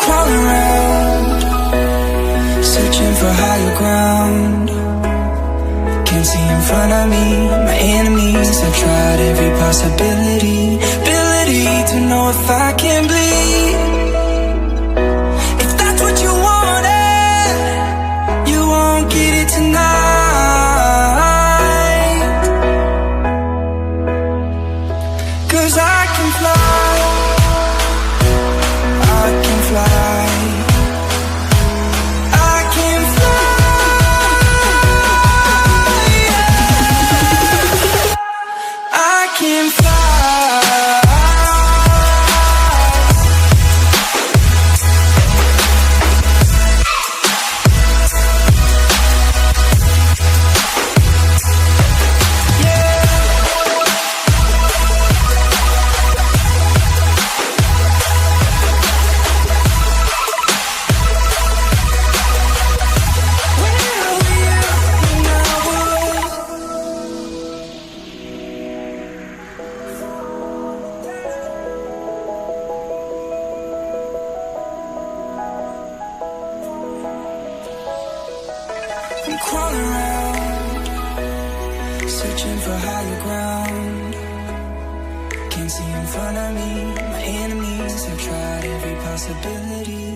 crawling around, searching for higher ground. Can't see in front of me, my enemies. I've tried every possibility, ability to know if I can bleed. If that's what you wanted, you won't get it tonight. 'Cause I can fly, I can fly, I can fly, yeah. I can fly. I'm crawling around, searching for higher ground. Can't see in front of me, my enemies. I've tried every possibility,